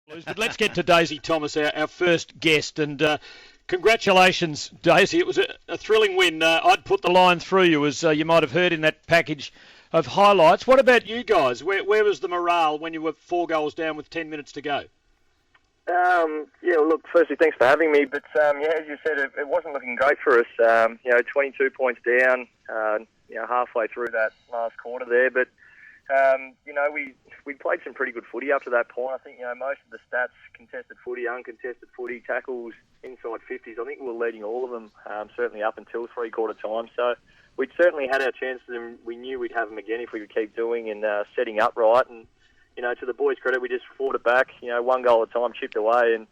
But let's get to Daisy Thomas, our first guest, and congratulations, Daisy. It was a thrilling win. I'd put the line through you, as you might have heard in that package of highlights. What about you guys? Where was the morale when you were 4 goals down with 10 minutes to go? Yeah, well, look, firstly, thanks for having me. But, as you said, it wasn't looking great for us. 22 points down, halfway through that last quarter there. But, we played some pretty good footy up to that point. I think, most of the stats, contested footy, uncontested footy, tackles, inside 50s, I think we were leading all of them, certainly up until three-quarter time. So we'd certainly had our chances, and we knew we'd have them again if we could keep doing and setting up right. And, to the boys' credit, we just fought it back, 1 goal at a time, chipped away, and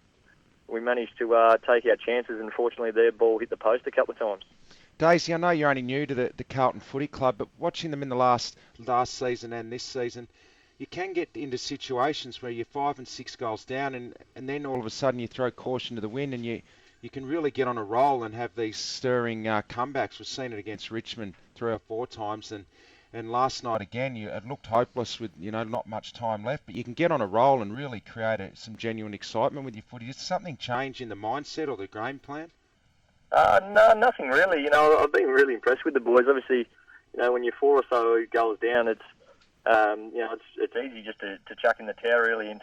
we managed to take our chances. And fortunately, their ball hit the post a couple of times. Daisy, I know you're only new to the Carlton Footy Club, but watching them in the last season and this season, you can get into situations where you're 5 and 6 goals down, and then all of a sudden you throw caution to the wind, and you can really get on a roll and have these stirring comebacks. We've seen it against Richmond 3 or 4 times, and last night again, it looked hopeless with not much time left, but you can get on a roll and really create some genuine excitement with your footy. Did something change in the mindset or the game plan? No, nothing really. I've been really impressed with the boys. Obviously, when you're 4 or so goals down, it's easy just to chuck in the towel really and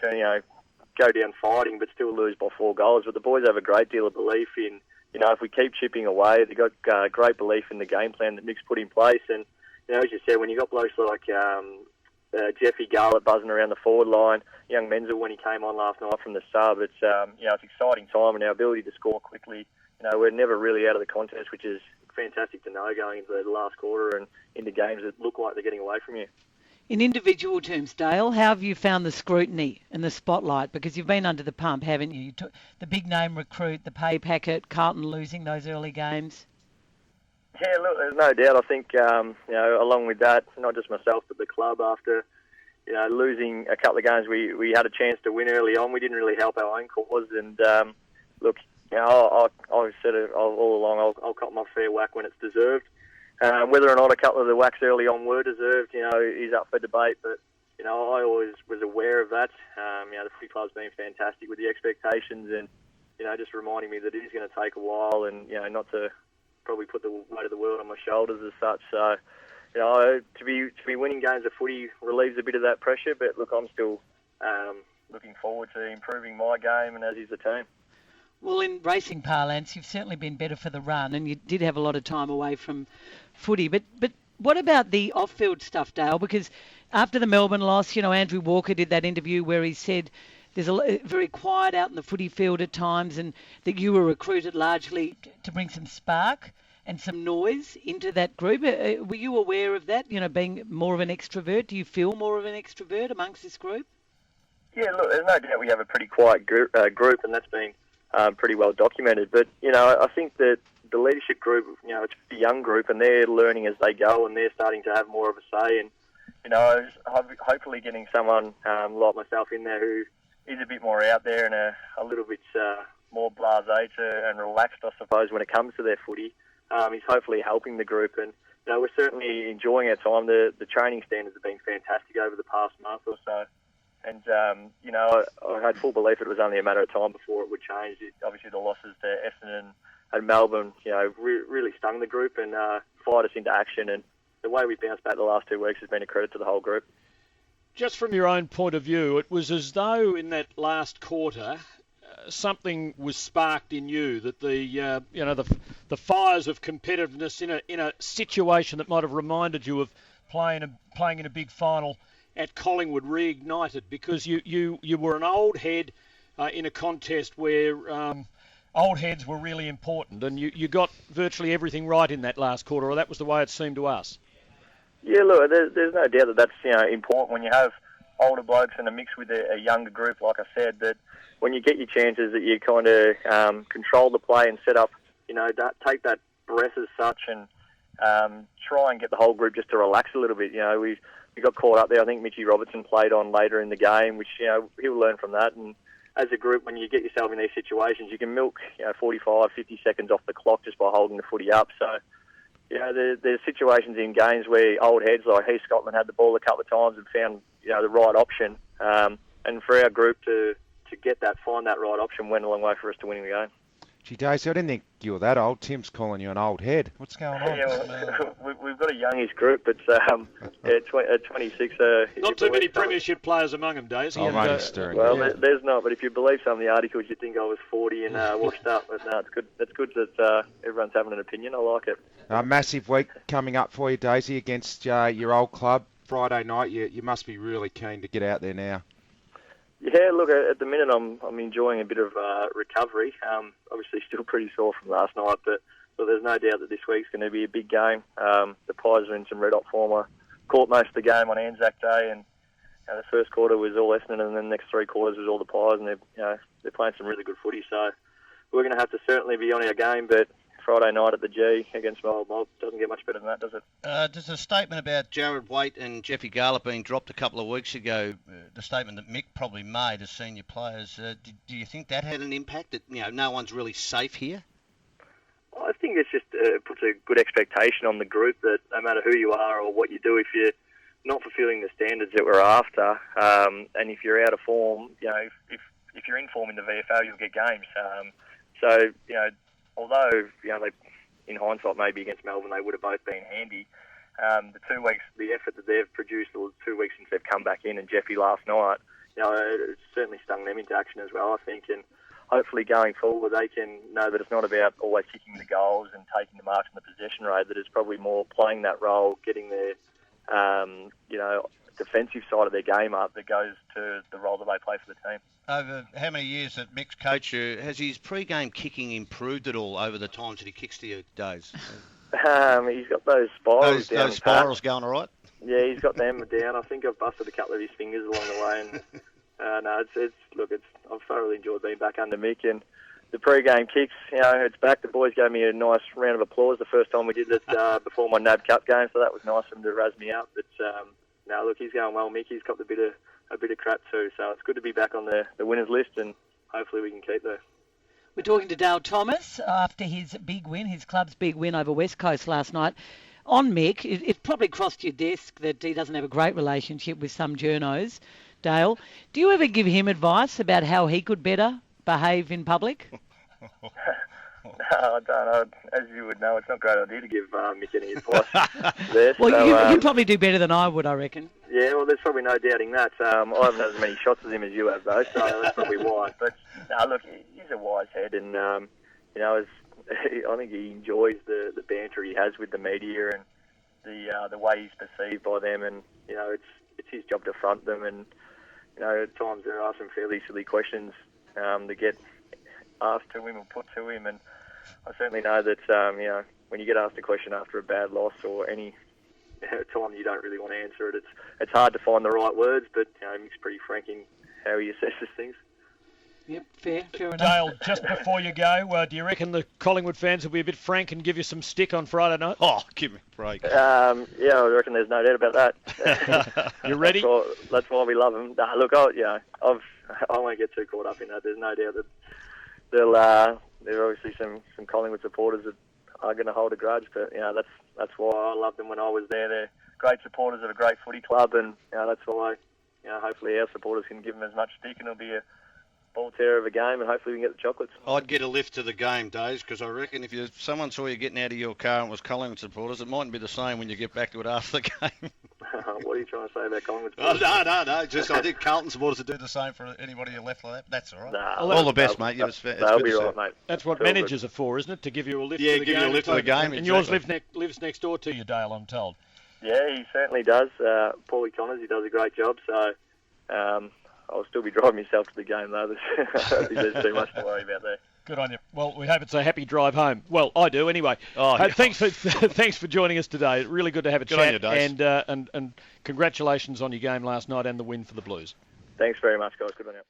go down fighting, but still lose by 4 goals. But the boys have a great deal of belief in, if we keep chipping away, they've got great belief in the game plan that Nick's put in place. And, as you said, when you've got blokes like Jeffy Garlett buzzing around the forward line, young Menzel when he came on last night from the sub, it's it's exciting time, and our ability to score quickly. We're never really out of the contest, which is fantastic to know going into the last quarter and into games that look like they're getting away from you. In individual terms, Dale, how have you found the scrutiny and the spotlight? Because you've been under the pump, haven't you? You took the big name recruit, the pay packet, Carlton losing those early games. Yeah, look, there's no doubt. I think, along with that, not just myself, but the club after, losing a couple of games we had a chance to win early on. We didn't really help our own cause. And, look, I've said it all along, I'll cut my fair whack when it's deserved. Whether or not a couple of the whacks early on were deserved, is up for debate. But, I always was aware of that. The footy club's been fantastic with the expectations and, just reminding me that it is going to take a while and, not to probably put the weight of the world on my shoulders as such. So, to be winning games of footy relieves a bit of that pressure. But, look, I'm still looking forward to improving my game and as is the team. Well, in racing parlance, you've certainly been better for the run, and you did have a lot of time away from footy. But what about the off-field stuff, Dale? Because after the Melbourne loss, Andrew Walker did that interview where he said there's very quiet out in the footy field at times, and that you were recruited largely to bring some spark and some noise into that group. Were you aware of that, being more of an extrovert? Do you feel more of an extrovert amongst this group? Yeah, look, there's no doubt we have a pretty quiet group, and that's been pretty well documented. But, I think that the leadership group, it's a young group and they're learning as they go and they're starting to have more of a say. And, hopefully getting someone like myself in there who is a bit more out there and a little bit more blasé and relaxed, I suppose, when it comes to their footy, is hopefully helping the group. And, we're certainly enjoying our time. The training standards have been fantastic over the past month or so. And, I had full belief it was only a matter of time before it would change. Obviously, the losses to Essendon and Melbourne, really stung the group and fired us into action. And the way we bounced back the last 2 weeks has been a credit to the whole group. Just from your own point of view, it was as though in that last quarter something was sparked in you, that the fires of competitiveness in a situation that might have reminded you of playing in a big final at Collingwood reignited, because you were an old head in a contest where old heads were really important, and you got virtually everything right in that last quarter, or that was the way it seemed to us. Yeah, look, there's no doubt that that's important when you have older blokes in a mix with a younger group, like I said, that when you get your chances that you kind of control the play and set up, take that breath as such and try and get the whole group just to relax a little bit. We got caught up there. I think Mitchie Robertson played on later in the game, which, he'll learn from that. And as a group, when you get yourself in these situations, you can milk 45, 50 seconds off the clock just by holding the footy up. So, there's situations in games where old heads like Heath Scotland had the ball a couple of times and found, the right option. And for our group to to get that, find that right option went a long way for us to winning the game. Gee, Daisy, I didn't think you were that old. Tim's calling you an old head. What's going on? Yeah, well, we've got a youngish group, but at 26... not too many premiership players among them, Daisy. I'm only stirring. Well, there's not, but if you believe some of the articles, you'd think I was 40 and washed up. But no, it's good. It's good that everyone's having an opinion. I like it. A massive week coming up for you, Daisy, against your old club. Friday night, you must be really keen to get out there now. Yeah, look, at the minute I'm enjoying a bit of recovery. Obviously still pretty sore from last night, but there's no doubt that this week's going to be a big game. The Pies are in some red hot form. I caught most of the game on Anzac Day, and the first quarter was all Essendon, and then the next three quarters was all the Pies, and they're playing some really good footy. So we're going to have to certainly be on our game, but Friday night at the G against my old mob doesn't get much better than that, does it? Just a statement about Jared Waite and Jeffy Garlett being dropped a couple of weeks ago. The statement that Mick probably made as senior players. Do you think that had an impact? That no one's really safe here. I think it's just puts a good expectation on the group that no matter who you are or what you do, if you're not fulfilling the standards that we're after, and if you're out of form, if you're in form in the VFL, you'll get games. Although, in hindsight, maybe against Melbourne, they would have both been handy. The 2 weeks, the effort that they've produced, or 2 weeks since they've come back in, and Jeffy last night, it certainly stung them into action as well, I think. And hopefully going forward, they can know that it's not about always kicking the goals and taking the marks in the possession rate, that it's probably more playing that role, getting their, defensive side of their game up that goes to the role that they play for the team. Over how many years that Mick's coach you, has his pre-game kicking improved at all over the times that he kicks to you, Days? He's got those spirals down. Those spirals going all right? Yeah, he's got them down. I think I've busted a couple of his fingers along the way. And I've thoroughly enjoyed being back under Mick. And the pre-game kicks, it's back. The boys gave me a nice round of applause the first time we did it before my NAB Cup game, so that was nice of him to razz me up. But he's going well, Mick. He's got a bit of crap too, so it's good to be back on the winners list, and hopefully we can keep there. We're talking to Dale Thomas after his big win, his club's big win over West Coast last night. On Mick, it probably crossed your desk that he doesn't have a great relationship with some journos. Dale, do you ever give him advice about how he could better behave in public? No, I don't. As you would know, it's not a great idea to give Mick any advice there. Well, so, you probably do better than I would, I reckon. Yeah, well, there's probably no doubting that. I haven't had as many shots as him as you have, though, so that's probably why. But, look, he's a wise head, and, I think he enjoys the banter he has with the media and the way he's perceived by them, and, it's his job to front them, and, at times there are some fairly silly questions that get asked to him or put to him, and I certainly know that when you get asked a question after a bad loss or any time you don't really want to answer it, it's hard to find the right words, but Mick's pretty frank in how he assesses things. Yep, fair enough. Dale, just before you go, do you reckon the Collingwood fans will be a bit frank and give you some stick on Friday night? Oh, give me a break. I reckon there's no doubt about that. You ready? That's why we love them. Look, I won't get too caught up in that. There's no doubt that there are obviously some Collingwood supporters that are going to hold a grudge, but that's why I loved them when I was there. They're great supporters of a great footy club, and that's why hopefully our supporters can give them as much stick, and it'll be a ball terror of a game, and hopefully we can get the chocolates. I'd get a lift to the game, Days, because I reckon if someone saw you getting out of your car and it was Collingwood supporters, it mightn't be the same when you get back to it after the game. What are you trying to say about Collingwood supporters? Oh, no. Just I think Carlton supporters would do the same for anybody who left like that. That's all right. Nah, all the best, mate. That'll be right, mate. That's what managers are for, isn't it? To give you a lift to the game. Yeah, give you a lift to the game. And yours lives next door to you, Dale, I'm told. Yeah, he certainly does. Paulie Connors, he does a great job, so I'll still be driving myself to the game, though. I don't think there's too much to worry about there. Good on you. Well, we hope it's a happy drive home. Well, I do anyway. Thanks for joining us today. Really good to have a chat. And congratulations on your game last night and the win for the Blues. Thanks very much, guys. Good on you.